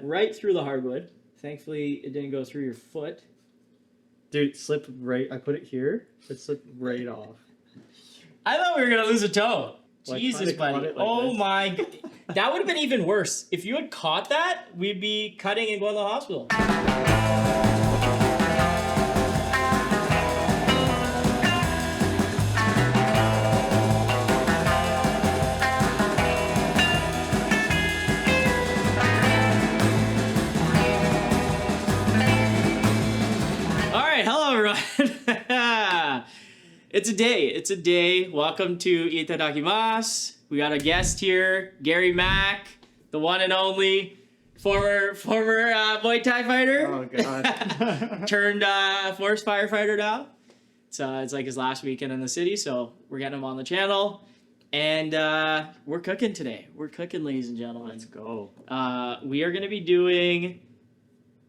went right through the hardwood. Thankfully, it didn't go through your foot. Dude, it slipped right. I put it here. It slipped right off. I thought we were gonna lose a toe. Like, Jesus, buddy. like Oh this. my. That would have been even worse. If you had caught that, we'd be cutting and going to the hospital. All right, hello everyone. It's a day. Welcome to Itadakimasu. We got a guest here, Gary Mack, the one and only former Muay Thai fighter. Oh god. Turned forest firefighter now. It's like his last weekend in the city, so we're getting him on the channel. And we're cooking today. We're cooking, ladies and gentlemen. Let's go. We are going to be doing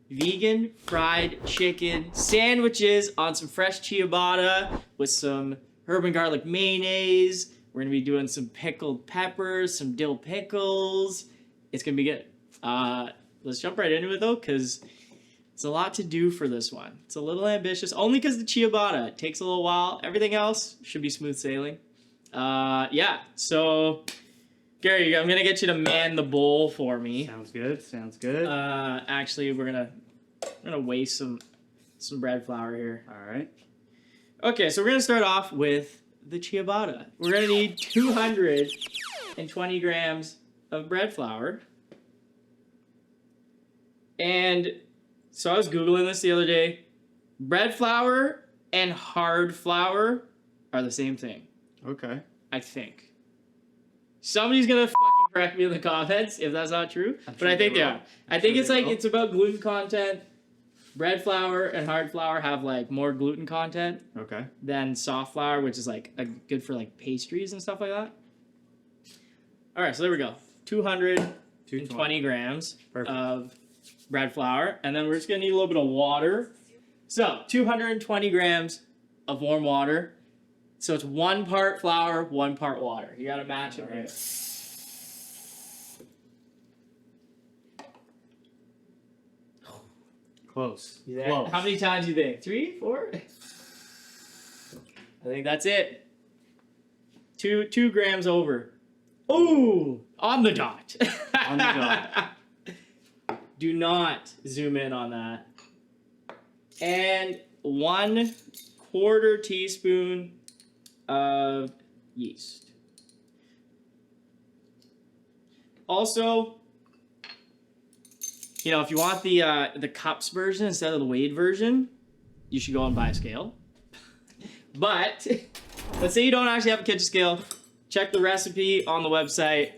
vegan fried chicken sandwiches on some fresh ciabatta with some herb and garlic mayonnaise. We're going to be doing some pickled peppers, some dill pickles. It's going to be good. Let's jump right into it, though, because it's a lot to do for this one. It's a little ambitious, only because the ciabatta. It takes a little while. Everything else should be smooth sailing. Yeah, so Gary, I'm going to get you to man the bowl for me. Sounds good. Sounds good. Actually, we're gonna waste some bread flour here. All right. Okay, so we're gonna start off with the ciabatta. We're gonna need 220 grams of bread flour. And so I was Googling this the other day. Bread flour and hard flour are the same thing, Okay. I think. Somebody's gonna fucking correct me in the comments if that's not true, but I think they are. I think it's like it's about gluten content. Bread flour and hard flour have like more gluten content Okay. than soft flour, which is like good for like pastries and stuff like that. All right, so there we go. 220 grams Perfect. of bread flour, and then we're just gonna need a little bit of water. So 220 grams of warm water. So it's 1 part flour, 1 part water. You gotta match it right. Close. Yeah. Close. How many times do you think? 3, 4? I think that's it. 2 grams over. Ooh, on the dot. On the dot. Do not zoom in on that. And 1/4 teaspoon of yeast. Also, you know, if you want the cups version instead of the weighed version, you should go and buy a scale. But let's say you don't actually have a kitchen scale, check the recipe on the website.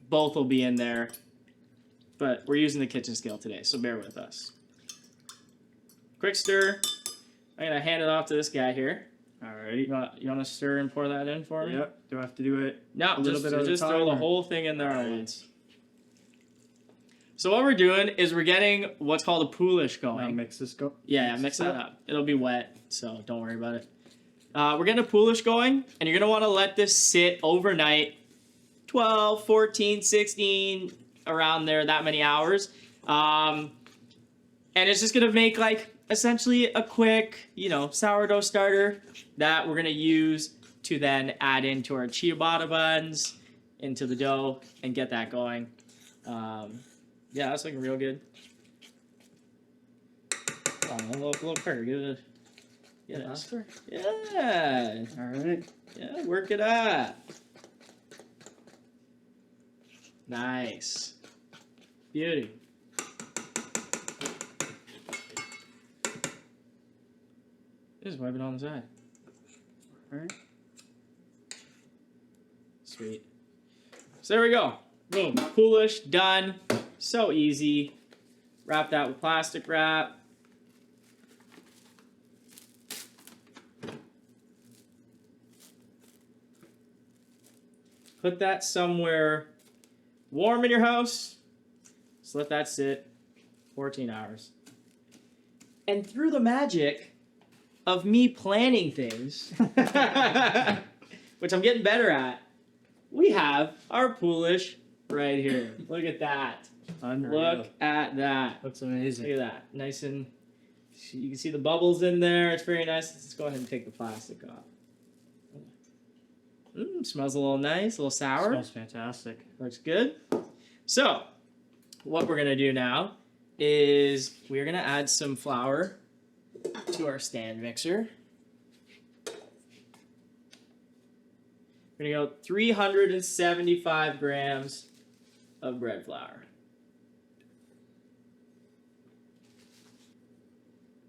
Both will be in there. But we're using the kitchen scale today, so bear with us. Quick stir. I'm gonna hand it off to this guy here. Alrighty. You want to stir and pour that in for me? Yep. Do I have to do it? No, A little bit at a just time, throw the or- whole thing in there at once. So what we're doing is we're getting what's called a Poolish Now going. mix this go. Yeah, mix that up. It'll be wet, so don't worry about it. We're getting a Poolish going, and you're going to want to let this sit overnight, 12, 14, 16, around there, that many hours. And it's just going to make, like, essentially a quick, you know, sourdough starter that we're going to use to then add into our ciabatta buns, into the dough, and get that going. Yeah, that's looking real good. Oh, a little quicker. Get it. Faster? Yeah. Alright. Yeah, work it up. Nice. Beauty. Just wipe it on the side. Alright. Sweet. So there we go. Boom. Poolish, done. So easy. Wrap that with plastic wrap. Put that somewhere warm in your house. Just let that sit 14 hours. And through the magic of me planning things, which I'm getting better at, we have our Poolish right here. Look at that. Unreal. Look at that. Looks amazing. Look at that. Nice and you can see the bubbles in there. It's very nice. Let's go ahead and take the plastic off. Smells a little nice, a little sour. Smells fantastic. Looks good. So, what we're gonna do now is we're gonna add some flour to our stand mixer. We're gonna go 375 grams of bread flour.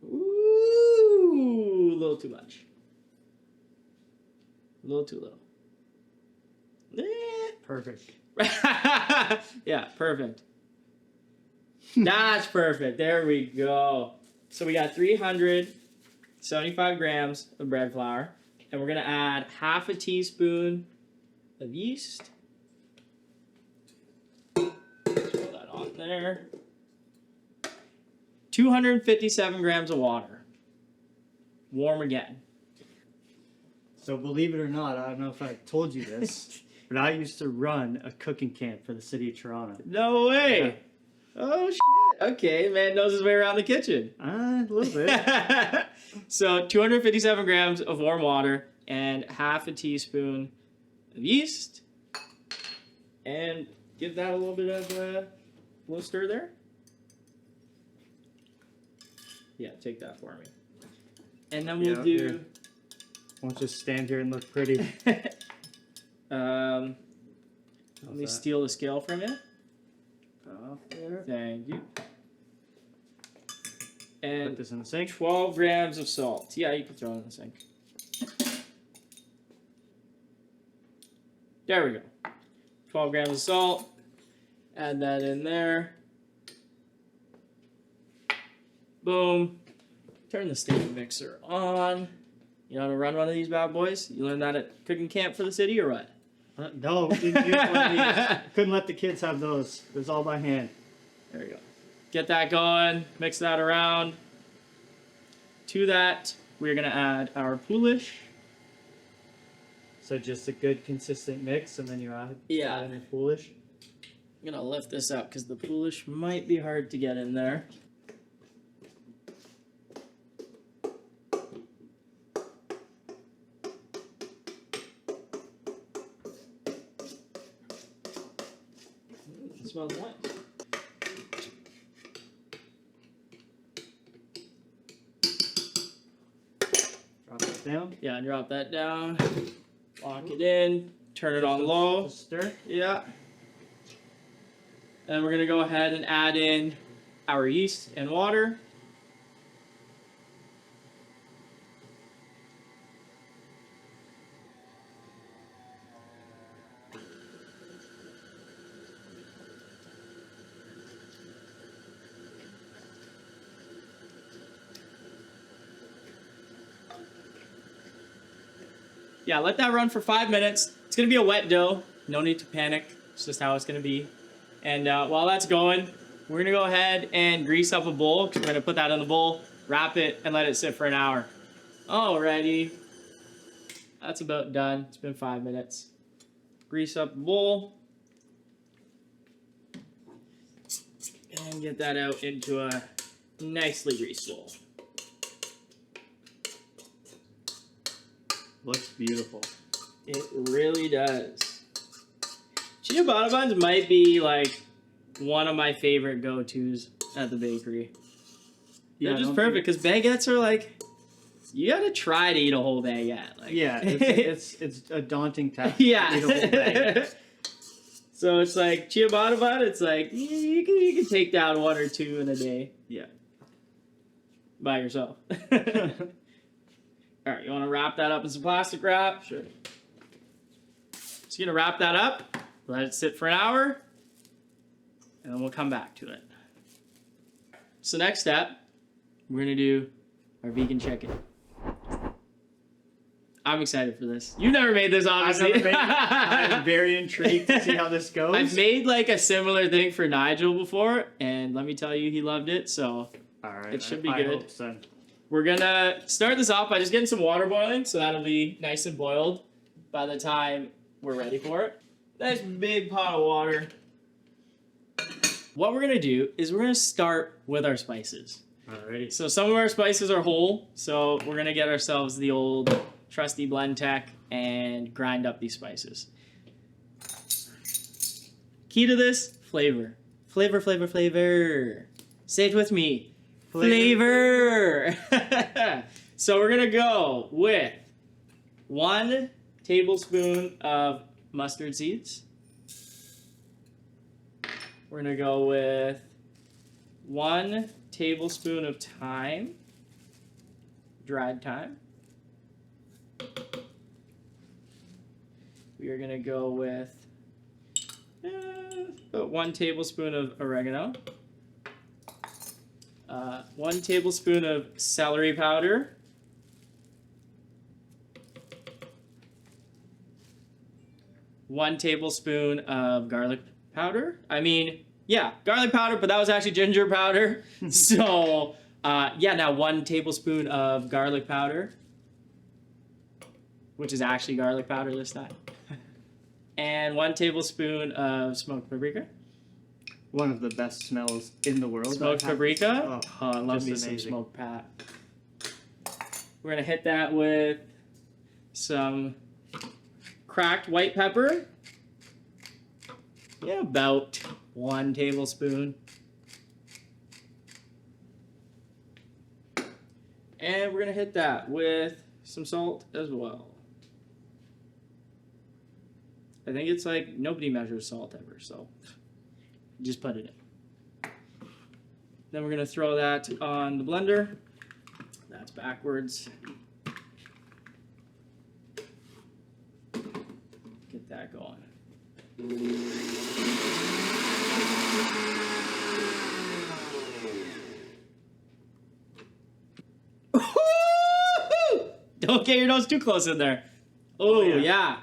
Ooh, a little too much. A little too little. Perfect. Yeah, perfect. That's perfect. There we go. So we got 375 grams of bread flour, and we're gonna add half a teaspoon of yeast. Throw that on there. 257 grams of water. Warm again. So believe it or not, I don't know if I told you this, but I used to run a cooking camp for the city of Toronto. No way. Yeah. Oh shit. Okay, man knows his way around the kitchen. A little bit. So 257 grams of warm water and half a teaspoon of yeast. And give that a little bit of a little stir there. Yeah, take that for me. And then we'll do... Here. Won't just stand here and look pretty. Let me steal the scale from you. Off there. Thank you. Put And this in the sink. 12 grams of salt. Yeah, you can throw it in the sink. There we go. 12 grams of salt. Add that in there. Boom. Turn the stand mixer on. You know how to run one of these bad boys? You learned that at cooking camp for the city or what? No, we didn't use one of these. Couldn't let the kids have those. It was all by hand. There we go. Get that going. Mix that around. To that, we're going to add our Poolish. So just a good consistent mix, and then you add in the Poolish. I'm going to lift this up because the Poolish might be hard to get in there. It smells nice. Drop that down. Yeah, drop that down. Lock it in. Turn it on low. Just stir. Yeah. And we're going to go ahead and add in our yeast and water. Yeah, let that run for 5 minutes. It's going to be a wet dough. No need to panic. It's just how it's going to be. And while that's going, we're going to go ahead and grease up a bowl, because we're going to put that in the bowl, wrap it, and let it sit for an hour. Alrighty. That's about done. It's been 5 minutes. Grease up the bowl. And get that out into a nicely greased bowl. Looks beautiful. It really does. Ciabatta Buns might be like one of my favorite go-tos at the bakery. Yeah, They're just perfect because baguettes are like, you gotta try to eat a whole baguette. Like, yeah, it's a daunting task. Yeah. To eat a whole baguette. So it's like ciabatta bun. It's like you can take down one or two in a day. Yeah. By yourself. All right, you want to wrap that up in some plastic wrap? Sure. So you're gonna wrap that up, let it sit for an hour, and then we'll come back to it. So next step, we're gonna do our vegan chicken. I'm excited for this. You've never made this, obviously. I've never made it. I'm very intrigued to see how this goes. I've made like a similar thing for Nigel before, and let me tell you, he loved it. So all right, it should be I good. hope so. We're gonna start this off by just getting some water boiling, so that'll be nice and boiled by the time we're ready for it. Nice big pot of water. What we're gonna do is we're gonna start with our spices. Alrighty. So some of our spices are whole, so we're gonna get ourselves the old trusty blend tech and grind up these spices. Key to this, flavor. Flavor, flavor, flavor. Say it with me. Flavor. So we're gonna go with 1 tablespoon of mustard seeds. We're gonna go with 1 tablespoon of thyme, dried thyme. We are gonna go with about 1 tablespoon of oregano, 1 tablespoon of celery powder, 1 tablespoon of garlic powder. Garlic powder, but that was actually ginger powder. So, now 1 tablespoon of garlic powder, which is actually garlic powder this time. And 1 tablespoon of smoked paprika. One of the best smells in the world. Smoked paprika. Oh, I love me amazing. some smoked pat. We're gonna hit that with some cracked white pepper. Yeah, about 1 tablespoon. And we're gonna hit that with some salt as well. I think it's like nobody measures salt ever, so just put it in. Then we're gonna throw that on the blender. That's backwards. Get that going. Don't get your nose too close in there. Oh, yeah.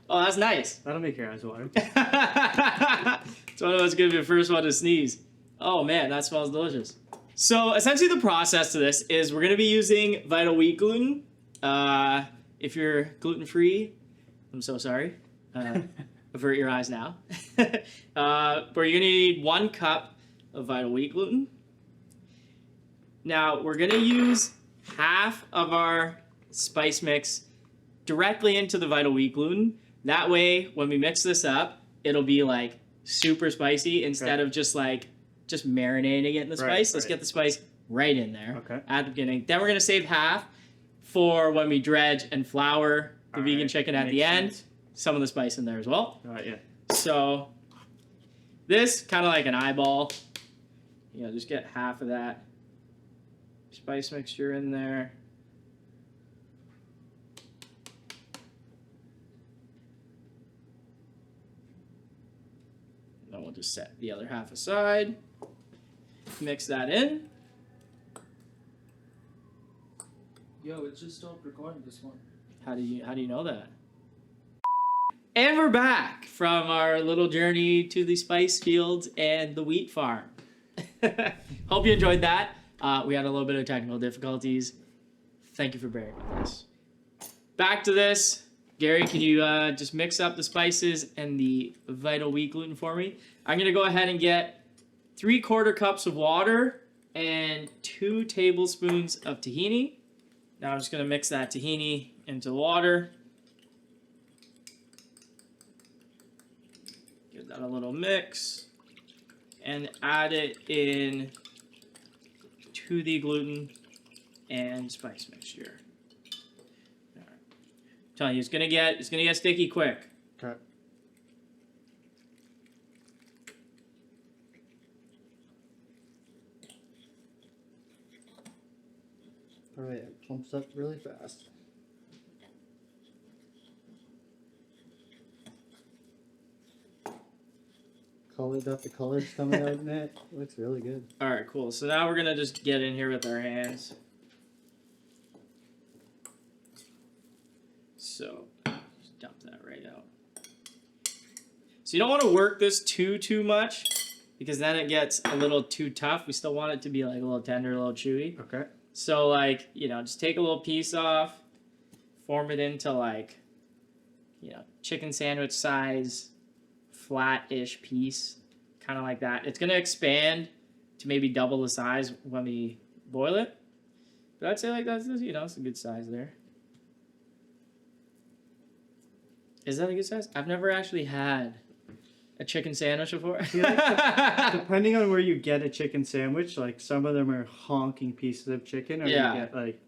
Oh, that's nice. That'll make your eyes water. It's one of those gonna be the first one to sneeze. Oh man, that smells delicious. So essentially the process to this is we're gonna be using Vital Wheat gluten. If you're gluten-free, I'm so sorry. Avert your eyes now. But you're gonna need 1 cup of Vital Wheat gluten. Now we're gonna use half of our spice mix directly into the Vital Wheat gluten. That way, when we mix this up, it'll be like super spicy instead of just marinating it in the spice. Let's get the spice right in there at the beginning. Then we're gonna save half for when we dredge and flour the vegan chicken at the end. Some of the spice in there as well. So this kind of like an eyeball. Just get half of that spice mixture in there. Then we'll just set the other half aside. Mix that in. Yo, it just stopped recording this one. How do you know that? And we're back from our little journey to the spice fields and the wheat farm. Hope you enjoyed that. We had a little bit of technical difficulties. Thank you for bearing with us. Back to this. Gary, can you just mix up the spices and the Vital Wheat gluten for me? I'm going to go ahead and get 3/4 cups of water and 2 tablespoons of tahini. Now I'm just going to mix that tahini into the water. Give that a little mix. And add it in to the gluten and spice mixture. All right. I'm telling you, it's gonna get sticky quick. Okay. All right, it plumps up really fast. Got the colors coming out in it. Looks really good. All right, cool. So now we're gonna just get in here with our hands. So just dump that right out. So you don't want to work this too much because then it gets a little too tough. We still want it to be like a little tender, a little chewy. Okay. So like, just take a little piece off, form it into like, chicken sandwich size, flat-ish piece, kind of like that. It's gonna expand to maybe double the size when we boil it. But I'd say like that's, you know, it's a good size there. Is that a good size? I've never actually had a chicken sandwich before. Depending on where you get a chicken sandwich, like some of them are honking pieces of chicken, or Yeah. you get like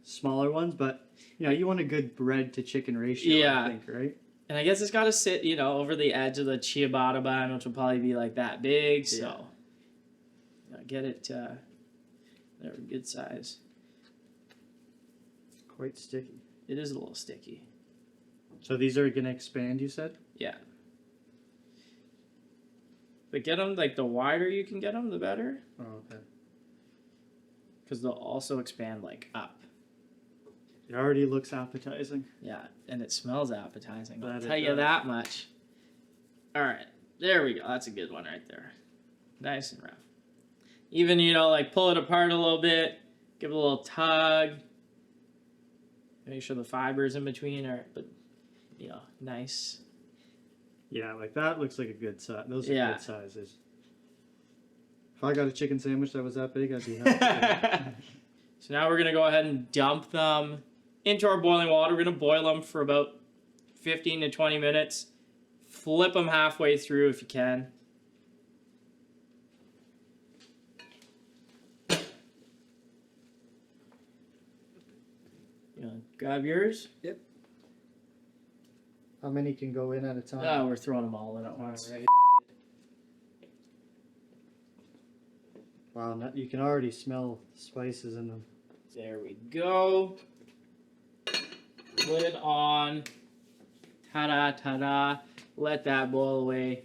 smaller ones. But you know, you want a good bread to chicken ratio. Yeah. I think, right? And I guess it's got to sit, you know, over the edge of the ciabatta bun, which will probably be like that big. So, you know, get it. They're a good size. Quite sticky. It is a little sticky. So these are gonna expand, you said? Yeah. But get them, like, the wider you can get them, the better. Oh, okay. Because they'll also expand, like, up. It already looks appetizing. Yeah, and it smells appetizing. I'll That it tell you does. that much. All right, there we go. That's a good one right there. Nice and rough. Even, you know, like, pull it apart a little bit. Give it a little tug. Make sure the fibers in between are, but, you know, nice. Yeah, like that looks like a good size. Those are Yeah. good sizes. If I got a chicken sandwich that was that big, I'd be happy. So now we're going to go ahead and dump them into our boiling water. We're going to boil them for about 15 to 20 minutes. Flip them halfway through if you can. You know, grab yours. How many can go in at a time? Oh, we're throwing them all in at once. Alright. Wow, you can already smell spices in them. There we go. Lid on. Ta-da, ta-da. Let that boil away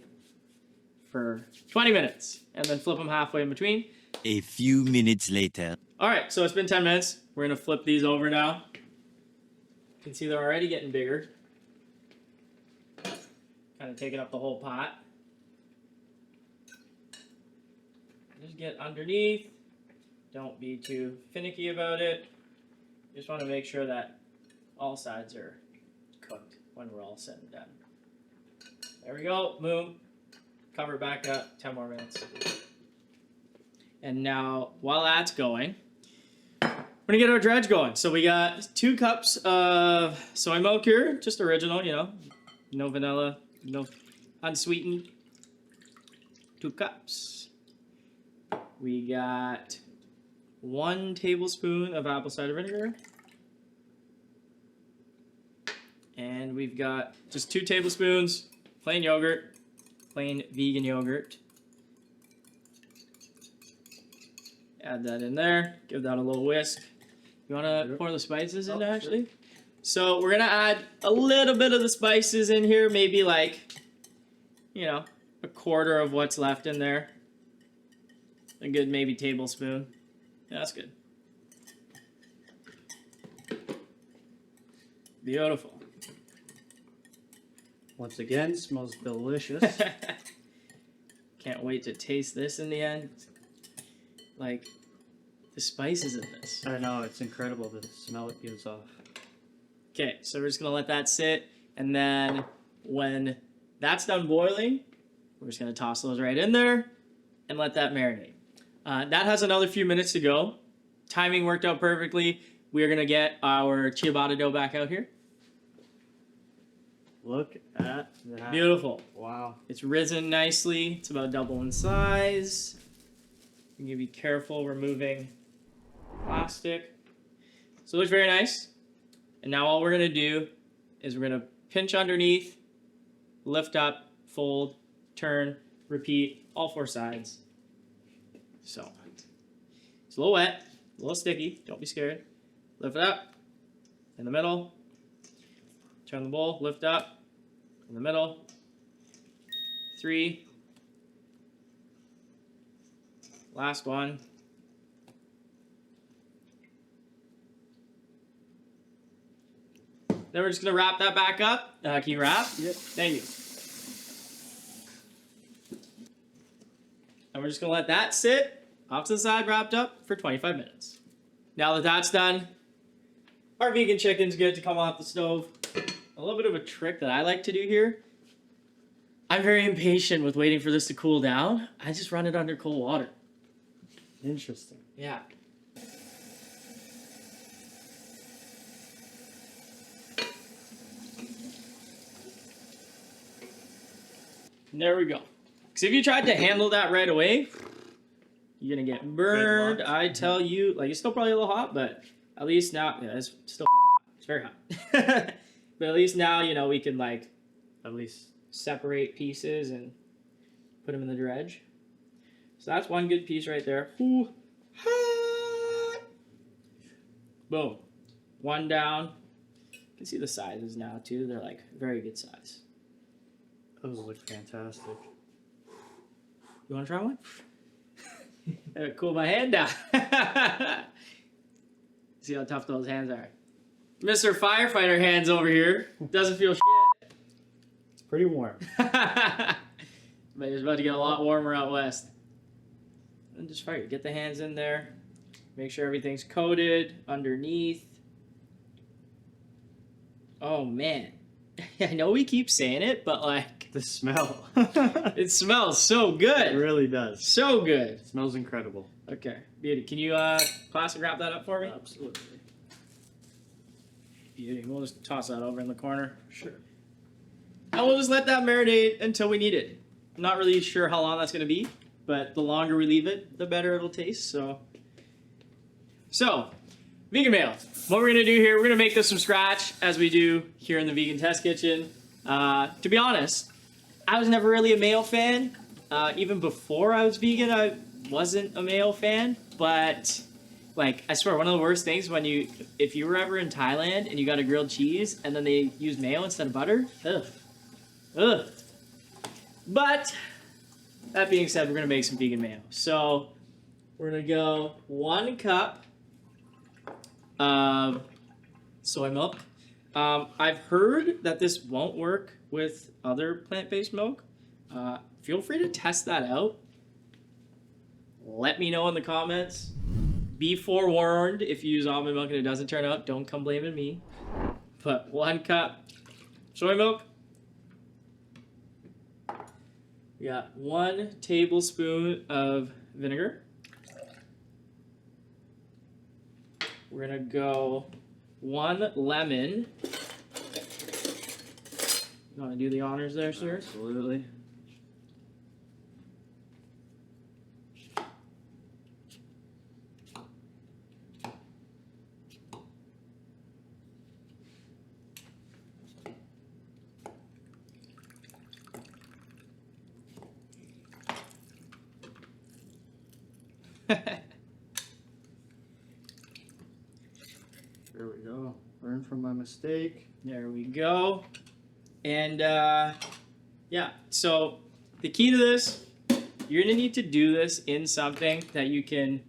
for 20 minutes. And then flip them halfway in between. A few minutes later. All right, so it's been 10 minutes. We're going to flip these over now. You can see they're already getting bigger. Kind of taking up the whole pot. Just get underneath. Don't be too finicky about it. Just want to make sure that all sides are cooked when we're all said and done. There we go. Boom. Cover it back up. 10 more minutes. And now, while that's going, we're going to get our dredge going. So we got 2 cups of soy milk here. Just original, you know. No vanilla. No unsweetened. 2 cups. We got 1 tablespoon of apple cider vinegar. And we've got just 2 tablespoons plain yogurt, plain vegan yogurt. Add that in there. Give that a little whisk. You want to pour the spices in, actually? So we're going to add a little bit of the spices in here. Maybe like, you know, a quarter of what's left in there. A good maybe tablespoon. Yeah, that's good. Beautiful. Once again, smells delicious. Can't wait to taste this in the end. Like, the spices in this. I know, it's incredible the smell it gives off. Okay, so we're just going to let that sit. And then when that's done boiling, we're just going to toss those right in there and let that marinate. That has another few minutes to go. Timing worked out perfectly. We are going to get our ciabatta dough back out here. Look at that. Beautiful. Wow. It's risen nicely. It's about double in size. You can be careful removing plastic. So it looks very nice. And now all we're going to do is we're going to pinch underneath, lift up, fold, turn, repeat, all 4 sides. So it's a little wet, a little sticky. Don't be scared. Lift it up in the middle. Turn the bowl, lift up in the middle. 3. Last one. Then we're just going to wrap that back up. Can you wrap? Yep. Thank you. And we're just going to let that sit off to the side, wrapped up for 25 minutes. Now that that's done, our vegan chicken's good to come off the stove. A little bit of a trick that I like to do here I'm very impatient with waiting for this to cool down. I just run it under cold water. Interesting. Yeah. There we go. Because if you tried to handle that right away, you're gonna get burned. I tell you, like it's still probably a little hot, but at least now, yeah, it's still hot. It's very hot. But at least now, you know, we can like At least. separate pieces and put them in the dredge. So that's one good piece right there. Ooh. Boom. One down. You can see the sizes now too. They're like very good size. Those look fantastic. You want to try one? Cool my hand down. See how tough those hands are. Mr. Firefighter hands over here. Doesn't feel shit. It's pretty warm. But it's about to get a lot warmer out west. And just fire. Get the hands in there. Make sure everything's coated underneath. Oh man. I know we keep saying it, but like The smell. it smells so good. It really does. So good. It smells incredible. Okay, beauty. Can you plastic wrap that up for me? Absolutely. Beauty. We'll just toss that over in the corner. Sure. And we'll just let that marinate until we need it. I'm not really sure how long that's going to be, but the longer we leave it, the better it'll taste. So, vegan mayo. What we're going to do here, we're going to make this from scratch as we do here in the Vegan Test Kitchen. To be honest, I was never really a mayo fan. Even before I was vegan, I wasn't a mayo fan, but like I swear one of the worst things when if you were ever in Thailand and you got a grilled cheese and then they use mayo instead of butter, ugh. But that being said, we're gonna make some vegan mayo. So we're gonna go 1 cup of soy milk. I've heard that this won't work with other plant-based milk. Feel free to test that out. Let me know in the comments. Be forewarned if you use almond milk and it doesn't turn out. Don't come blaming me. But 1 cup soy milk. We got 1 tablespoon of vinegar. We're gonna go 1 lemon. You wanna do the honors there, sir? Absolutely. There we go. Learn from my mistake. There we go. And yeah, so the key to this, you're gonna need to do this in something that you can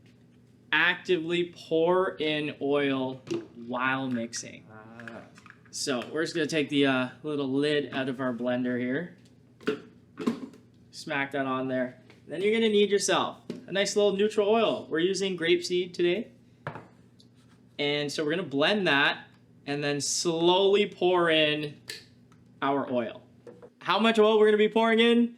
actively pour in oil while mixing. So we're just gonna take the little lid out of our blender here. Smack that on there. Then you're gonna need yourself a nice little neutral oil. We're using grapeseed today. And so we're gonna blend that and then slowly pour in our oil. How much oil we're gonna be pouring in?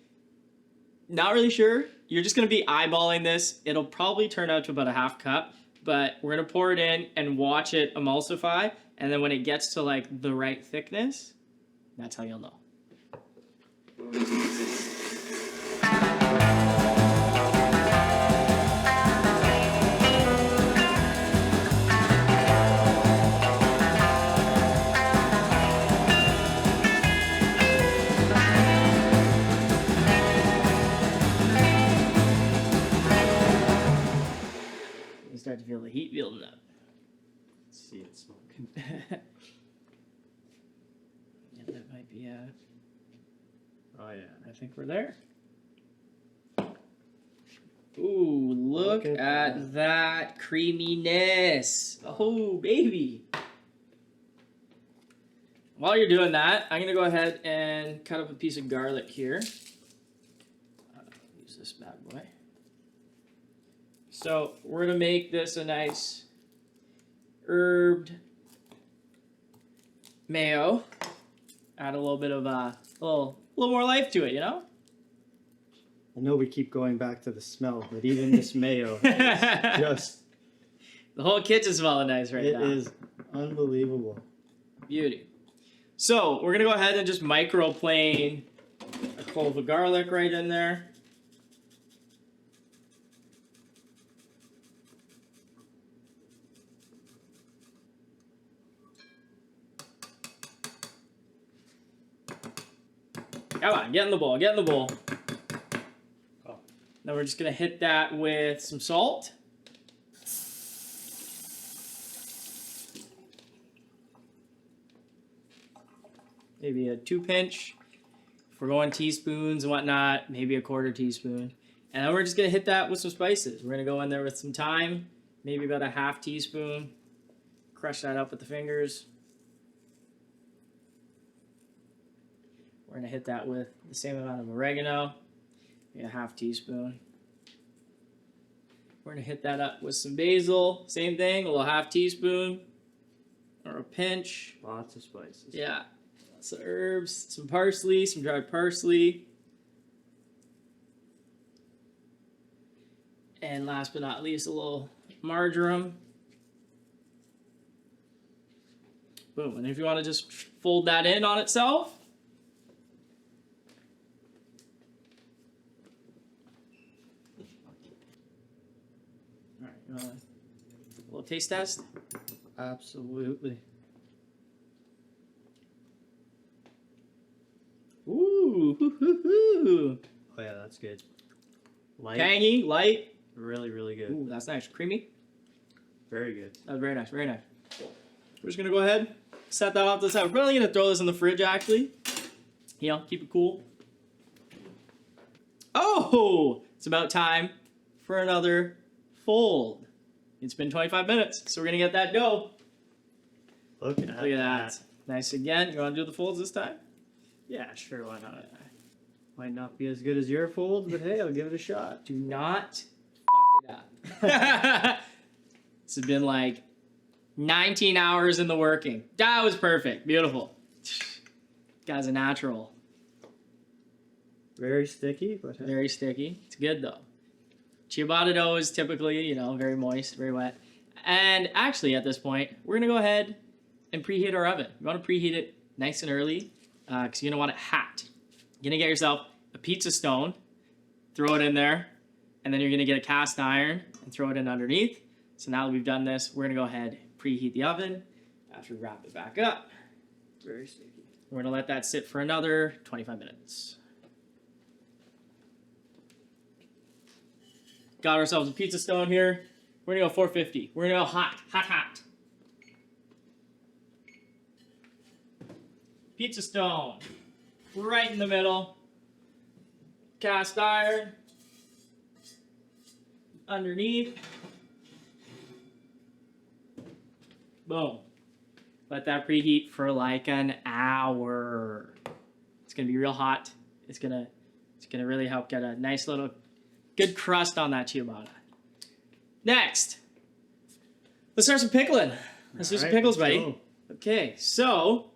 Not really sure. You're just gonna be eyeballing this. It'll probably turn out to about a 1/2 cup, but we're gonna pour it in and watch it emulsify. And then when it gets to like the right thickness, that's how you'll know. You start to feel the heat building up. Let's see it smoking. Yeah, that might be Oh yeah. I think we're there. Ooh, look at that creaminess. Oh, baby. While you're doing that, I'm going to go ahead and cut up a piece of garlic here. Use this bad boy. So we're going to make this a nice herbed mayo. Add a little bit of little little more life to it, you know? I know we keep going back to the smell, but even this mayo is just, The whole kitchen's smelling nice right now. it is unbelievable. Beauty. So we're gonna go ahead and just microplane a clove of garlic right in there. Come on, get in the bowl, get in the bowl. Oh. Now we're just gonna hit that with some salt. Maybe a 2 pinch. If we're going teaspoons and whatnot, maybe a 1/4 teaspoon. And then we're just gonna hit that with some spices. We're gonna go in there with some thyme, maybe about a 1/2 teaspoon. Crush that up with the fingers. We're gonna hit that with the same amount of oregano, maybe a 1/2 teaspoon. We're gonna hit that up with some basil, same thing, a little 1/2 teaspoon or a pinch. Lots of spices. Yeah, lots of herbs, some parsley, some dried parsley. And last but not least, a little marjoram. Boom, and if you wanna just fold that in on itself, a little taste test. Absolutely. Ooh, hoo, hoo, hoo. Oh yeah, that's good. Light. Tangy, light. Really, really good. Ooh, that's nice. Creamy. Very good. That was very nice, very nice. We're just gonna go ahead, set that off to the side. We're probably gonna throw this in the fridge actually. You know, keep it cool. Oh, it's about time for another fold. It's been 25 minutes, so we're gonna get that dough. Look at Look at that. Nice again. You wanna do the folds this time? Yeah, sure, why not? Might not be as good as your folds, but hey, I'll give it a shot. Do not fuck it up. This has been like 19 hours in the working. That was perfect. Beautiful. Guy's a natural. Very sticky, but hey. Very sticky. It's good though. Ciabatta dough is typically, you know, very moist, very wet. And actually at this point, we're gonna go ahead and preheat our oven. You wanna preheat it nice and early because you're gonna want it hot. You're gonna get yourself a pizza stone, throw it in there, and then you're gonna get a cast iron and throw it in underneath. So now that we've done this, we're gonna go ahead and preheat the oven after we wrap it back up. Very sticky. We're gonna let that sit for another 25 minutes. Got ourselves a pizza stone here. We're gonna go 450. We're gonna go hot, hot, hot. Pizza stone, right in the middle. Cast iron, underneath. Boom. Let that preheat for like an hour. It's gonna be real hot. It's gonna really help get a nice little good crust on that ciabatta. Next, let's start some pickling. Let's do some pickles, buddy. Go. Okay, so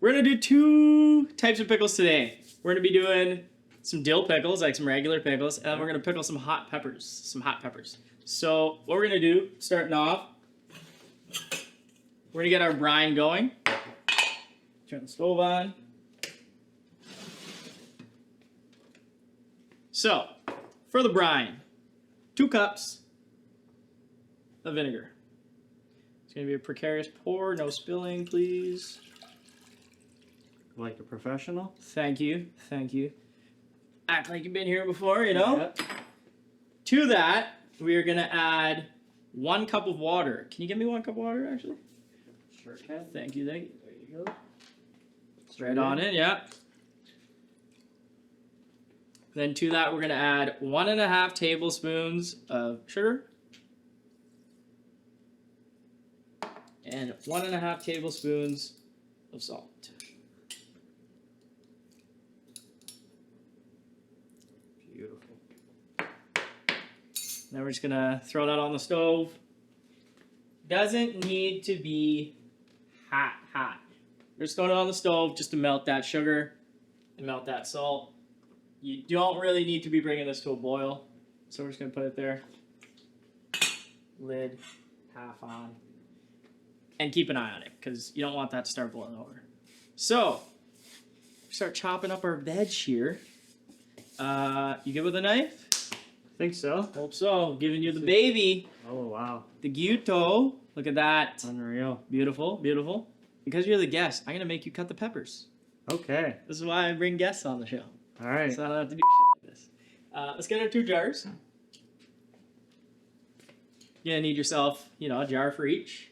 we're gonna do 2 types of pickles today. We're gonna be doing some dill pickles, like some regular pickles, and then we're gonna pickle some hot peppers. So what we're gonna do, starting off, we're gonna get our brine going. Turn the stove on. So, for the brine, 2 cups of vinegar. It's gonna be a precarious pour, no spilling, please. Like a professional? Thank you, thank you. Act like you've been here before, you know? Yep. To that, we are gonna add 1 cup of water. Can you give me 1 cup of water, actually? Sure can. Thank you, thank you. There you go. Straight on in, yeah. Then to that, we're gonna add 1.5 tablespoons of sugar. And 1.5 tablespoons of salt. Beautiful. Then we're just gonna throw that on the stove. Doesn't need to be hot. We're just throwing it on the stove just to melt that sugar. and melt that salt. You don't really need to be bringing this to a boil, so we're just gonna put it there. Lid half on, and keep an eye on it because you don't want that to start boiling over. So, start chopping up our veg here. You good with a knife? Think so. Hope so. Giving you the baby, Oh wow, the gyuto. Look at that. unreal. Beautiful, beautiful. Because you're the guest, I'm gonna make you cut the peppers. Okay. This is why I bring guests on the show, All right. so I don't have to do shit like this. Let's get our 2 jars. You're gonna need yourself, a jar for each.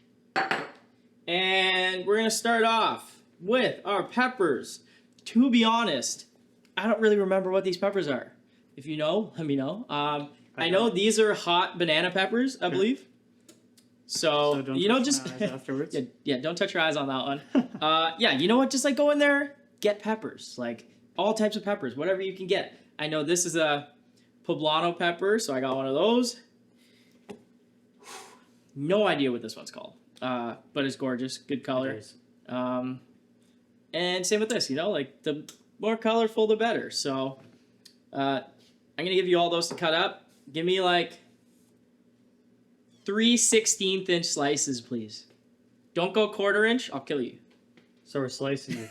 And we're gonna start off with our peppers. To be honest, I don't really remember what these peppers are. If you know, let me know. I know these are hot banana peppers, I believe. So don't just touch my eyes afterwards. yeah, don't touch your eyes on that one. Yeah, you know what? Just like go in there, get peppers, like all types of peppers, whatever you can get. I know this is a poblano pepper, so I got one of those. No idea what this one's called, but it's gorgeous, good color. It is. And same with this, like the more colorful, the better. So I'm gonna give you all those to cut up. Give me like 3 16th-inch slices, please. Don't go 1/4 inch, I'll kill you. So we're slicing it.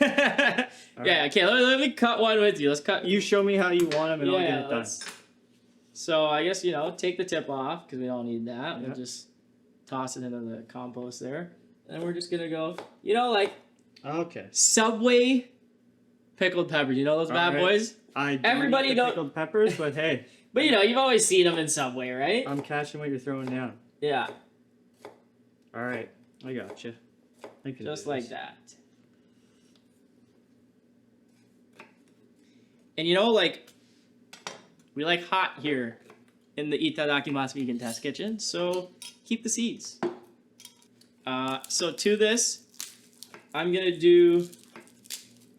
Yeah, okay, let me cut one with you. Let's cut. You show me how you want them, and I'll get it done. So I guess, take the tip off, because we don't need that. Yeah. We'll just toss it into the compost there. And we're just gonna go, like Okay. Subway pickled peppers. You know those bad Alright. boys? I do Everybody eat the don't- pickled peppers, but hey, But you've always seen them in Subway, right? I'm catching what you're throwing down. Yeah, All right, I got you. just like that. And we like hot here in the Itadakimasu Vegan Test Kitchen, so keep the seeds. So to this, I'm gonna do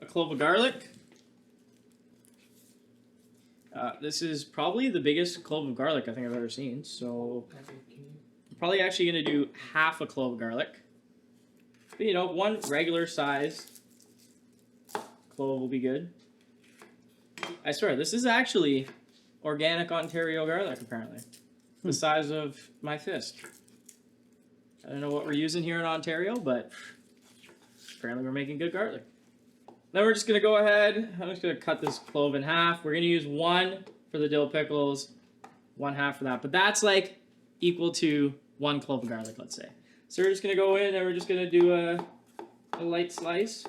a clove of garlic. This is probably the biggest clove of garlic I think I've ever seen, so I'm probably actually gonna do half a clove of garlic. But one regular size clove will be good. I swear, this is actually organic Ontario garlic, apparently. The size of my fist. I don't know what we're using here in Ontario, but apparently we're making good garlic. Then we're just going to go ahead, I'm just going to cut this clove in half. We're going to use 1 for the dill pickles, 1/2 for that. But that's like equal to 1 clove of garlic, let's say. So we're just going to go in and we're just going to do a light slice.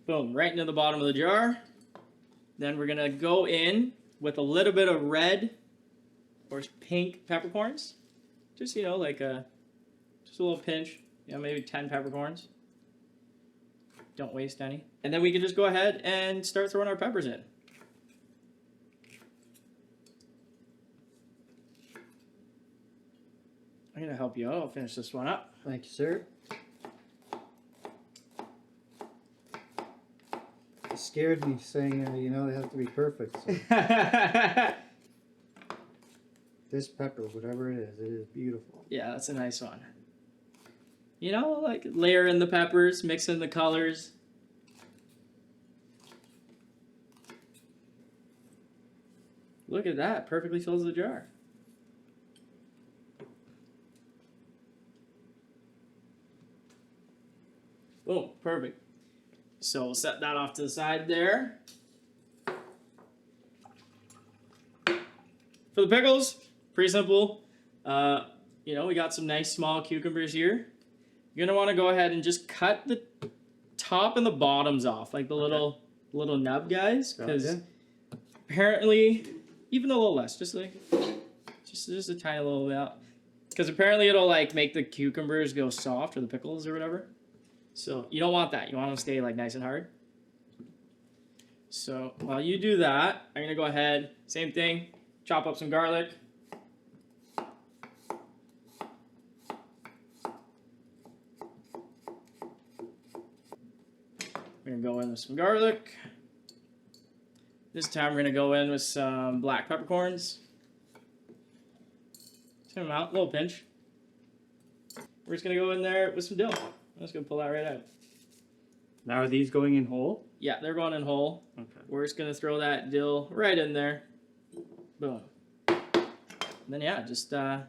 Boom, right into the bottom of the jar. Then we're gonna go in with a little bit of red or pink peppercorns. Just, just a little pinch, maybe 10 peppercorns. Don't waste any. And then we can just go ahead and start throwing our peppers in. I'm gonna help you out, I'll finish this one up. Thank you, sir. It scared me saying, they have to be perfect. So this pepper, whatever it is beautiful. Yeah, that's a nice one. Like layer in the peppers, mix in the colors. Look at that, perfectly fills the jar. Boom, perfect. So we'll set that off to the side there. For the pickles, pretty simple. We got some nice small cucumbers here. You're gonna want to go ahead and just cut the top and the bottoms off, like the little nub guys, because apparently, even a little less, just a tiny little bit, because apparently it'll like make the cucumbers go soft or the pickles or whatever. So you don't want that. You want them to stay like nice and hard. So while you do that, I'm gonna go ahead, same thing, chop up some garlic. We're gonna go in with some garlic. This time we're gonna go in with some black peppercorns. Same amount, a little pinch. we're just gonna go in there with some dill. I'm just gonna pull that right out. Now are these going in whole? Yeah, they're going in whole. Okay. We're just gonna throw that dill right in there. Boom. And then yeah, just I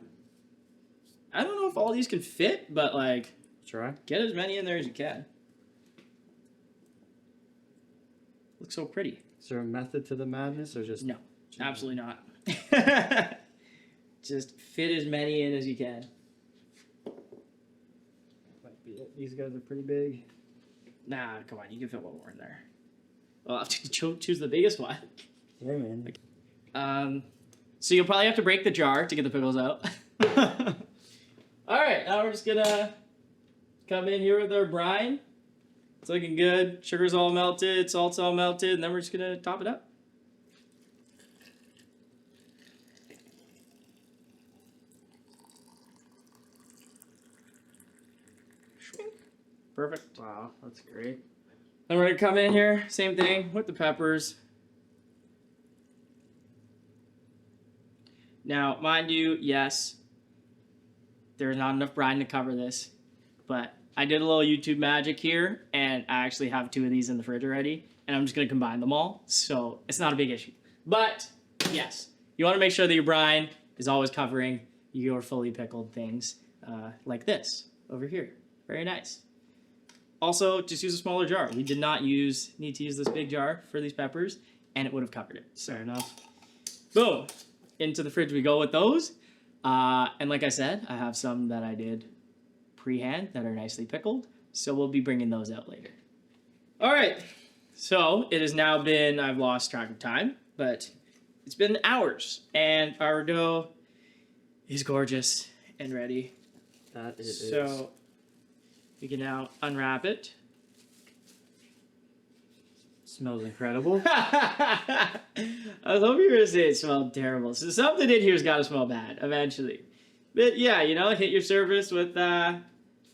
don't know if all these can fit, but like Try. get as many in there as you can. Looks so pretty. Is there a method to the madness or just No, absolutely not. Just fit as many in as you can. Might be it. These guys are pretty big. Nah, come on, you can fit one more in there. Well, I'll have to choose the biggest one. Yeah, man. So you'll probably have to break the jar to get the pickles out. All right, now we're just gonna come in here with our brine. It's looking good. Sugar's all melted, salt's all melted, and then we're just gonna top it up. Perfect. Wow, that's great. Then we're gonna come in here, same thing with the peppers. Now, mind you, yes, there's not enough brine to cover this, but I did a little YouTube magic here, and I actually have 2 of these in the fridge already, and I'm just gonna combine them all, so it's not a big issue. But yes, you want to make sure that your brine is always covering your fully pickled things, like this over here. Very nice. Also, just use a smaller jar. We did not need to use this big jar for these peppers, and it would have covered it. So, Fair enough. boom, into the fridge we go with those. And like I said, I have some that I did pre-hand that are nicely pickled, so we'll be bringing those out later. All right, so it has now been, I've lost track of time, but it's been hours, and our dough is gorgeous and ready. That it is. So we can now unwrap it. Smells incredible. I was hoping you were going to say it smelled terrible. So something in here's got to smell bad eventually. But yeah, you know, hit your surface with a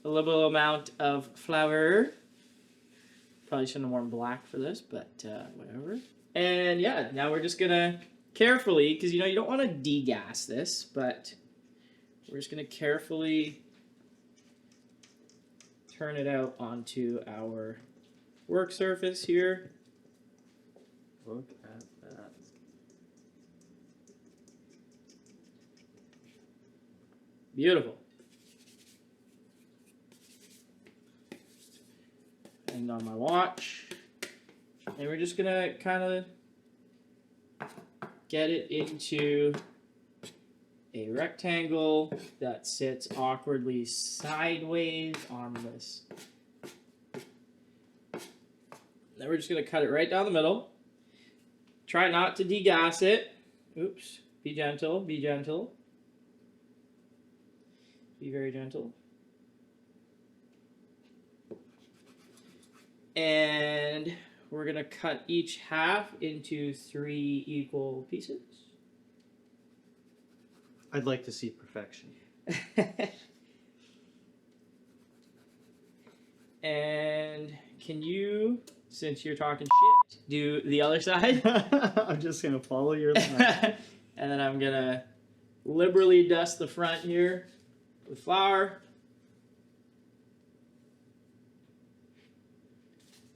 little amount of flour. Probably shouldn't have worn black for this, but whatever. And yeah, now we're just going to carefully, because you know, you don't want to degas this, but we're just going to carefully turn it out onto our work surface here. Look at that. Beautiful. And on my watch. And we're just gonna kind of get it into a rectangle that sits awkwardly sideways on this. Then we're just gonna cut it right down the middle. Try not to degas it. Oops. Be gentle, be gentle. Be very gentle. And we're gonna cut each half into 3 equal pieces. I'd like to see perfection. And can you, since you're talking shit, do the other side? I'm just gonna follow your line. And then I'm gonna liberally dust the front here with flour.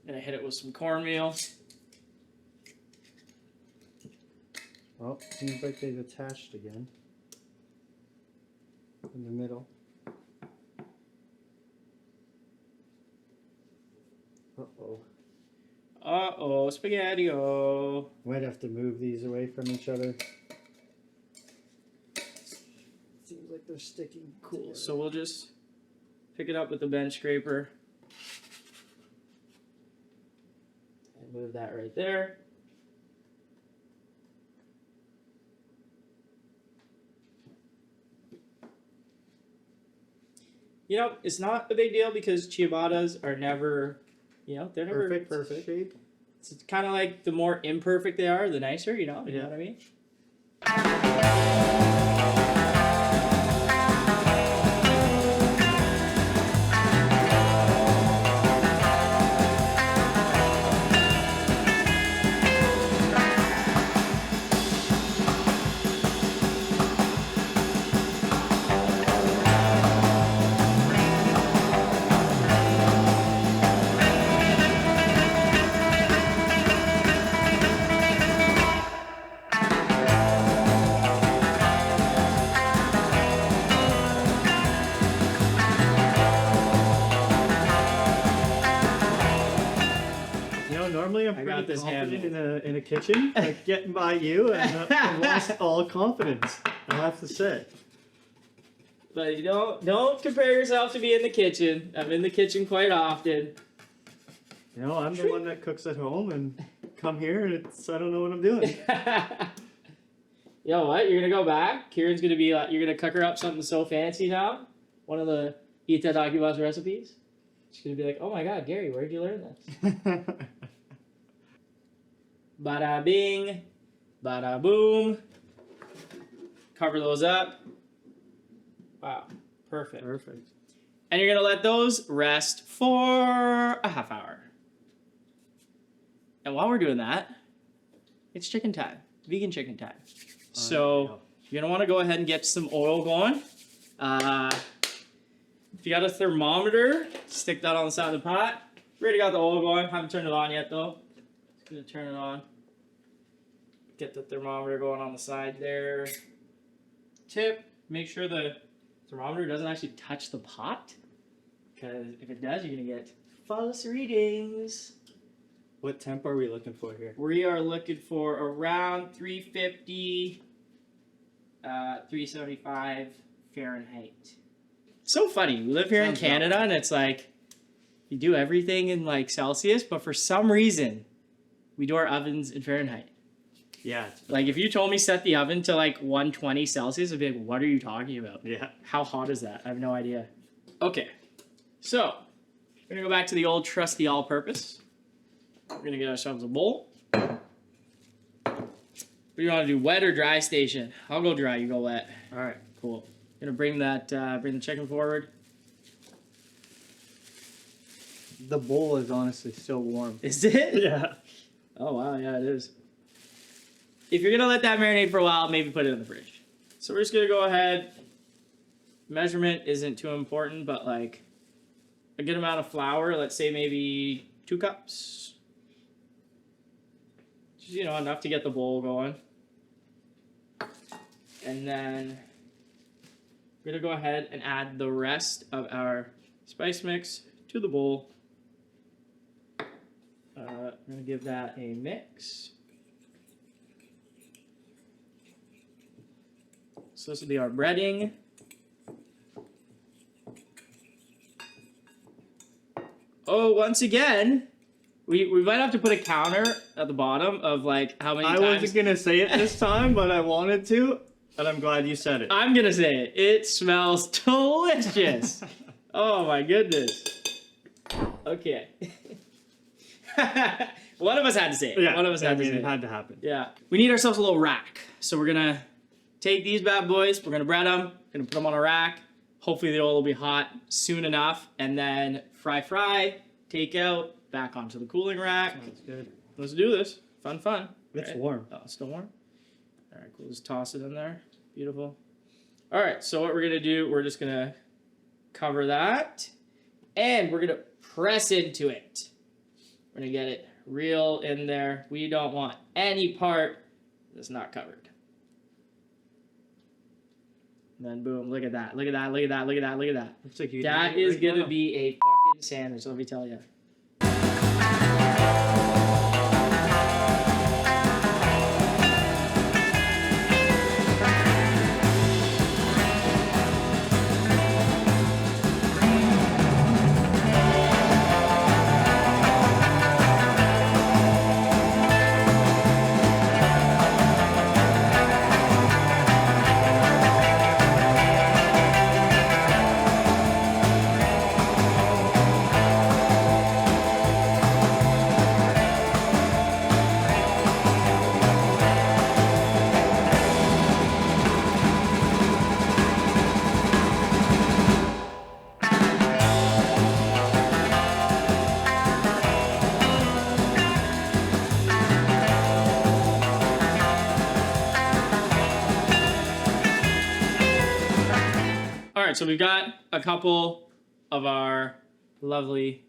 Gonna hit it with some cornmeal. Well, seems like they've attached again. In the middle. Uh-oh. Uh-oh, spaghetti-o. Might have to move these away from each other. Seems like they're sticking. Cool, together. so we'll just pick it up with the bench scraper. And move that right there. You know, it's not a big deal because ciabattas are never, you know, they're never perfect. shape. It's kind of like the more imperfect they are, the nicer, you know what I mean? this confident handle. in a kitchen, like getting by you, and I lost all confidence. I have to say. But you don't compare yourself to me in the kitchen. I'm in the kitchen quite often. You know, I'm the one that cooks at home, and come here, and I don't know what I'm doing. You know what? You're gonna go back. Kieran's gonna be like, you're gonna cook her up something so fancy now. One of the Ciabatta Buns recipes. She's gonna be like, oh my god, Gary, where did you learn this? Bada bing, bada boom. Cover those up. Wow, perfect. Perfect. And you're gonna let those rest for a half hour. And while we're doing that, it's chicken time, vegan chicken time. So you're gonna wanna go ahead and get some oil going. If you got a thermometer, stick that on the side of the pot. We already got the oil going, haven't turned it on yet though. Just gonna turn it on. Get the thermometer going on the side there. Tip, make sure the thermometer doesn't actually touch the pot, because if it does, you're gonna get false readings. What temp are we looking for here? We are looking for around 350, 375 Fahrenheit. So funny. We live here in Canada, and it's like you do everything in like Celsius, but for some reason, we do our ovens in Fahrenheit. Yeah. Like if you told me set the oven to like 120 Celsius, I'd be like, what are you talking about? Yeah. How hot is that? I have no idea. Okay, so we're gonna go back to the old trusty all-purpose. We're gonna get ourselves a bowl. What do you want to do, wet or dry station? I'll go dry, you go wet. All right. Cool. Gonna bring that, bring the chicken forward. The bowl is honestly still warm. Is it? Yeah. Oh wow, yeah, it is. If you're gonna let that marinate for a while, maybe put it in the fridge. So we're just gonna go ahead. Measurement isn't too important, but like a good amount of flour, let's say maybe 2 cups. Just, you know, enough to get the bowl going. And then we're gonna go ahead and add the rest of our spice mix to the bowl. We're gonna give that a mix. So this will be our breading. Oh, once again, we might have to put a counter at the bottom of like how many times. I wasn't gonna say it this time, but I wanted to, and I'm glad you said it. I'm gonna say it. It smells delicious. Oh my goodness. Okay. One of us had to say it. Yeah, One of us had to say it it. had to happen. Yeah. We need ourselves a little rack. So we're gonna take these bad boys, we're gonna bread them, gonna put them on a rack. Hopefully the oil will be hot soon enough, and then fry, take out, back onto the cooling rack. That's good. Let's do this. Fun. It's Right. warm. Oh, it's still warm? All right, cool. Just toss it in there. Beautiful. All right, so what we're gonna do, we're just gonna cover that, and we're gonna press into it. We're gonna get it real in there. We don't want any part that's not covered. And then boom, look at that, look at that, look at that, look at that, look at that. Looks like you That did it is right gonna now. be a fucking sandwich, let me tell you. Alright, so we've got a couple of our lovely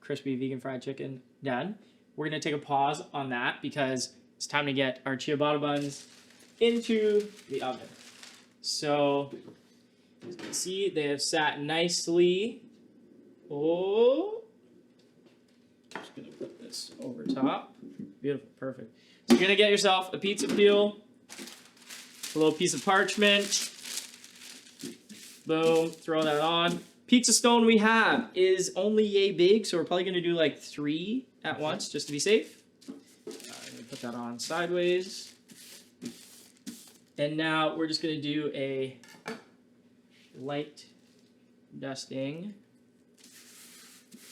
crispy vegan fried chicken done. We're going to take a pause on that because it's time to get our ciabatta buns into the oven. So, as you can see, they have sat nicely. Oh, just going to put this over top. Beautiful. Perfect. So you're going to get yourself a pizza peel, a little piece of parchment. Boom. Throw that on. Pizza stone we have is only yay big, so we're probably going to do like 3 at once just to be safe. I'm going to put that on sideways. And now we're just going to do a light dusting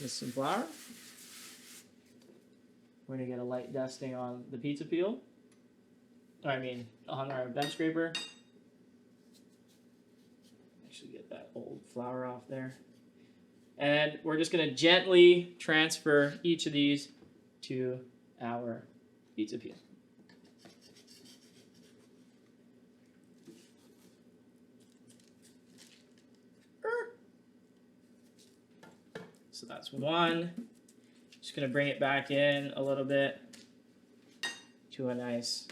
with some flour. We're going to get a light dusting on the pizza peel. Or, I mean, on our bench scraper. Actually get that old flour off there. And we're just going to gently transfer each of these to our pizza peel. So that's one. Just going to bring it back in a little bit to a nice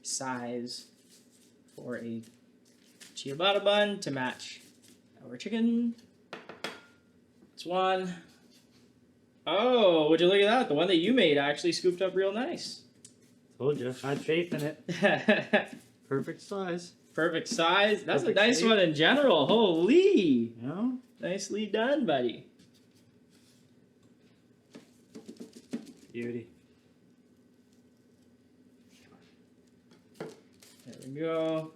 size for a ciabatta bun to match our chicken. That's one. Oh, would you look at that? The one that you made actually scooped up real nice. Told you. I had faith in it. Perfect size. Perfect size. That's Perfect a nice shape. one in general. Holy. Yeah. Nicely done, buddy. Beauty. There we go.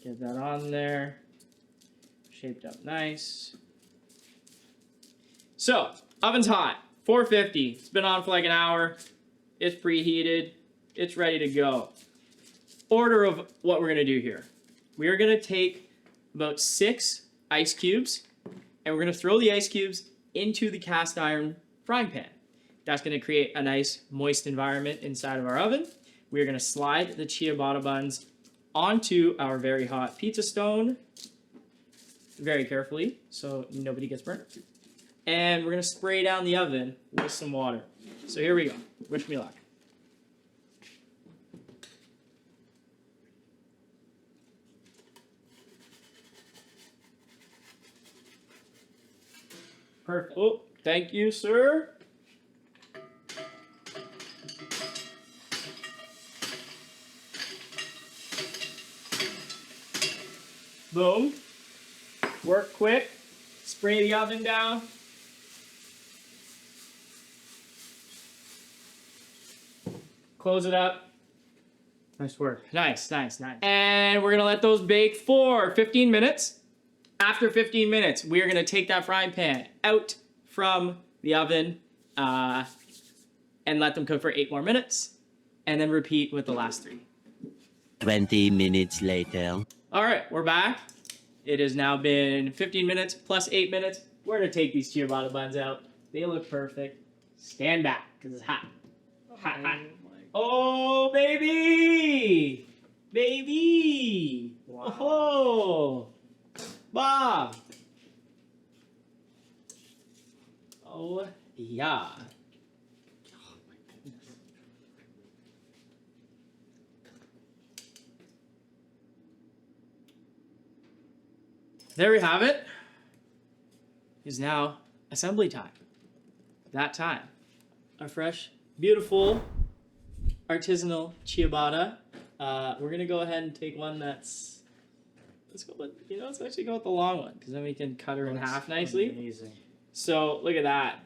Get that on there. Shaped up nice. So, oven's hot. 450. It's been on for like an hour. It's preheated. It's ready to go. Order of what we're going to do here. We are going to take about 6 ice cubes, and we're going to throw the ice cubes into the cast iron frying pan. That's going to create a nice moist environment inside of our oven. We are going to slide the ciabatta buns onto our very hot pizza stone very carefully so nobody gets burnt. And we're going to spray down the oven with some water. So here we go. Wish me luck. Perfect. Oh, thank you, sir. Boom. Work quick. Spray the oven down. Close it up. Nice work. Nice, nice, nice. And we're gonna let those bake for 15 minutes. After 15 minutes, we are gonna take that frying pan out from the oven and let them cook for 8 more minutes. And then repeat with the last 3. 20 minutes later. All right, we're back. It has now been 15 minutes plus 8 minutes. We're gonna take these ciabatta buns out. They look perfect. Stand back, because it's hot. Hot, hot. Oh, baby! Baby! Wow. Oh! Bob! Oh, yeah. There we have it. Is now assembly time. That time. A fresh, beautiful, artisanal ciabatta. We're gonna go ahead and take one that's. Let's go with, let's actually go with the long one because then we can cut her in half nicely. Amazing. So look at that.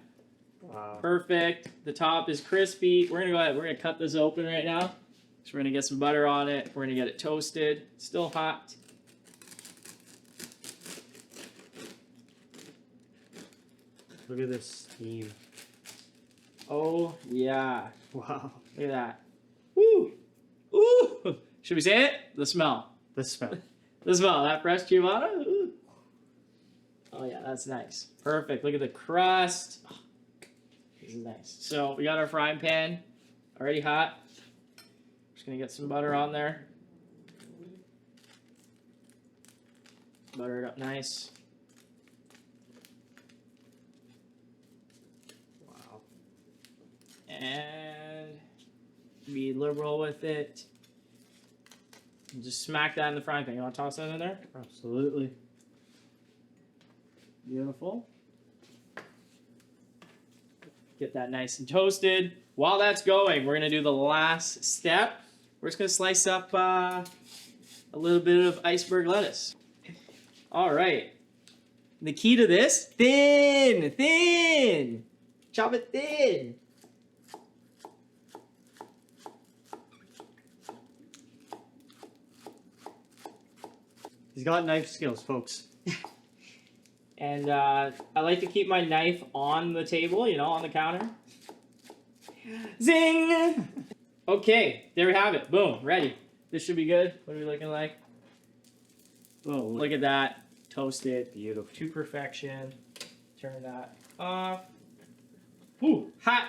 Wow. Perfect. The top is crispy. We're gonna go ahead. We're gonna cut this open right now. So we're gonna get some butter on it. We're gonna get it toasted. Still hot. Look at this steam. Oh yeah. Wow. Look at that. Woo! Ooh! Should we say it? The smell. The smell. The smell. That fresh ciabatta. Ooh. Oh yeah, that's nice. Perfect. Look at the crust. Oh, this is nice. So we got our frying pan already hot. Just gonna get some butter on there. Butter it up nice. Wow. And be liberal with it. And just smack that in the frying pan. You want to toss that in there? Absolutely. Beautiful. Get that nice and toasted. While that's going, we're gonna do the last step. We're just gonna slice up a little bit of iceberg lettuce. All right. The key to this, thin. Chop it thin. He's got knife skills, folks. And I like to keep my knife on the table, you know, on the counter. Zing! Okay, there we have it. Boom, ready. This should be good. What are we looking like? Oh, Look at that. Toasted. beautiful. To perfection. Turn that off. Ooh, hot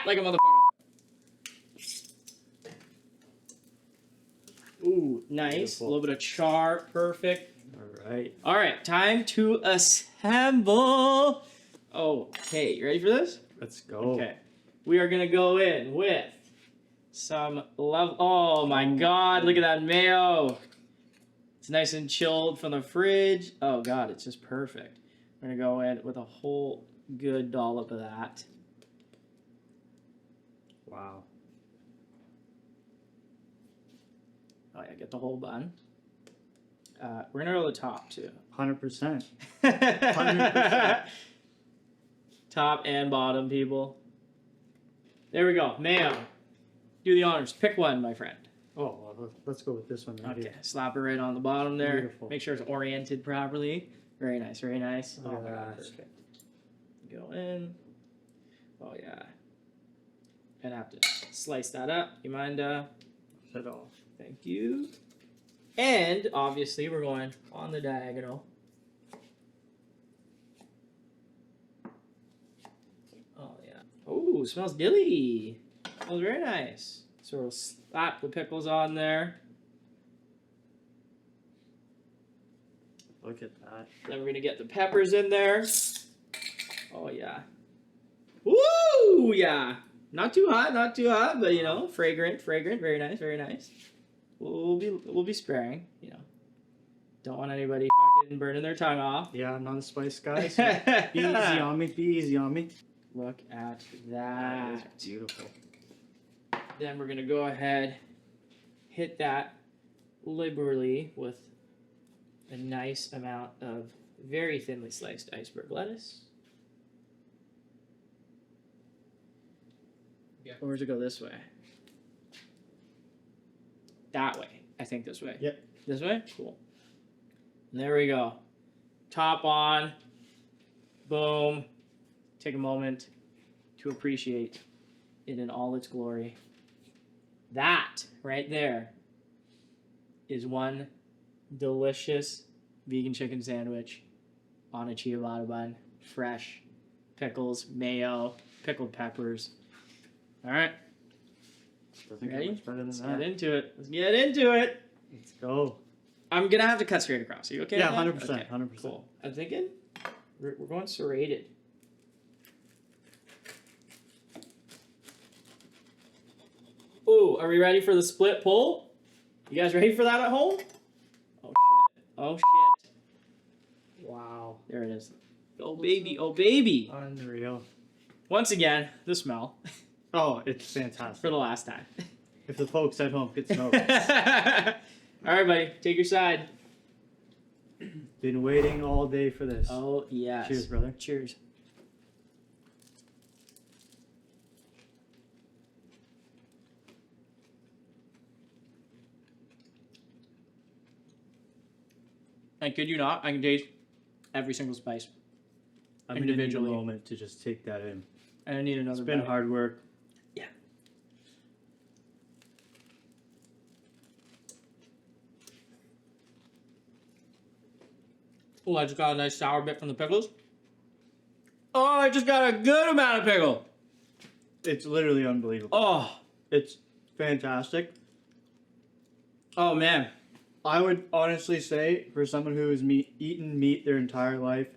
like a motherfucker. Ooh, nice. Beautiful. A little bit of char. Perfect. All right. All right, time to assemble. Okay, you ready for this? Let's go. Okay. We are going to go in with some love. Oh my God, look at that mayo. It's nice and chilled from the fridge. Oh God, it's just perfect. We're going to go in with a whole good dollop of that. Wow. Oh yeah, get the whole bun. We're going to go to the top too. 100%. 100%. Top and bottom, people. There we go. Mayo. Do the honors. Pick one, my friend. Oh, well, let's go with this one right Okay. here. Slap it right on the bottom there. Beautiful. Make sure it's oriented properly. Very nice. Very nice. Look Oh at my God, that. perfect. Go in. Oh yeah. Gonna have to slice that up. You mind? Set off. Thank you. And obviously we're going on the diagonal. Oh yeah. Oh, smells dilly. Smells very nice. So we'll slap the pickles on there. Look at that. Then we're gonna get the peppers in there. Oh yeah. Woo! Yeah. Not too hot, but you know, fragrant. Very nice, very nice. We'll be sparing, you know. Don't want anybody fucking burning their tongue off. Yeah, I'm not a spice guy, so be easy on me. Be easy on me. Look at That that. is beautiful. Then we're gonna go ahead, hit that liberally with a nice amount of very thinly sliced iceberg lettuce. Yeah. Or does it go this way? That way. I think this way. Yep. This way? Cool. And there we go. Top on. Boom. Take a moment to appreciate it in all its glory. That right there is one delicious vegan chicken sandwich on a ciabatta bun. Fresh. Pickles, mayo, pickled peppers. All right. Doesn't Ready? get much better than Let's that. get into it. Let's get into it. Let's go. I'm going to have to cut straight across. Are you okay Yeah, with that? 100%. 100%. Cool. I'm thinking we're going serrated. Ooh, are we ready for the split pull? You guys ready for that at home? Oh shit. Oh shit. Wow. There it is. Oh baby. Oh baby. Unreal. Once again, the smell Oh, it's fantastic. for the last time. If the folks at home could smell this. All right, buddy. Take your side. Been waiting all day for this. Oh, yes. Cheers, brother. Cheers. I kid you not, I can taste every single spice. I'm gonna need a individually. moment to just take that in. And I need another It's been bite. hard work. Yeah. Oh, I just got a nice sour bit from the pickles. Oh, I just got a good amount of pickle. It's literally unbelievable. Oh, It's fantastic. oh man. I would honestly say, for someone who has eaten meat their entire life,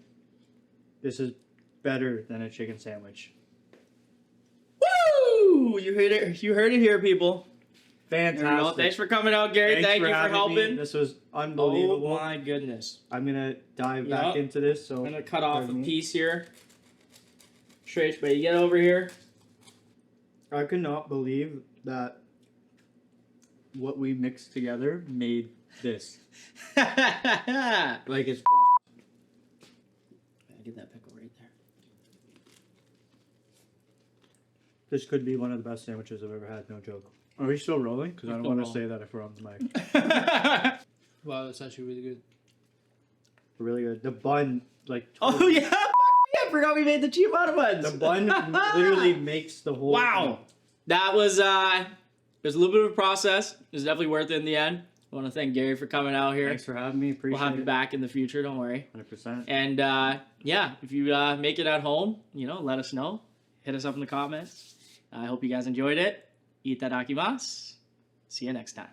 this is better than a chicken sandwich. Woo! You heard it. You heard it here, people. There we go. Fantastic. Thanks for coming out, Gary. Thanks Thank you for having me. helping. This was unbelievable. Oh my goodness. I'm gonna dive Yup. back into this. So I'm gonna cut off a pardon me. piece here. Trace, but you get over here. I could not believe that what we mixed together made this. Like, it's Get that pickle right there. This could be one of the best sandwiches I've ever had, no joke. Are we still rolling? Because I don't want to say that if we're on the mic. Wow, that's actually really good. Really good. The bun, like... Oh yeah, I forgot we made the ciabatta buns. The bun literally makes the whole Wow, that was it was a little bit of a process. It was definitely worth it in the end. I want to thank Gary for coming out here. Thanks for having me. Appreciate We'll have you it. back in the future. Don't worry. 100%. And yeah, if you make it at home, let us know. Hit us up in the comments. I hope you guys enjoyed it. Itadakimasu. See you next time.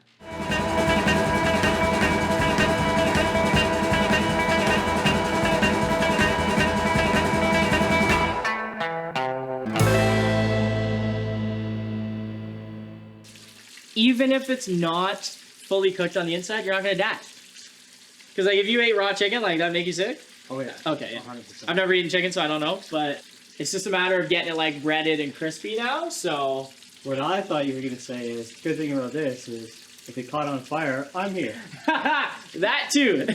Even if it's not fully cooked on the inside, you're not gonna die. Because like if you ate raw chicken, like that make you sick? Oh, yeah. Okay, yeah. 100%. I've never eaten chicken, so I don't know, but it's just a matter of getting it like breaded and crispy now. So What I thought you were gonna say is, good thing about this is, if it caught on fire, I'm here. that too.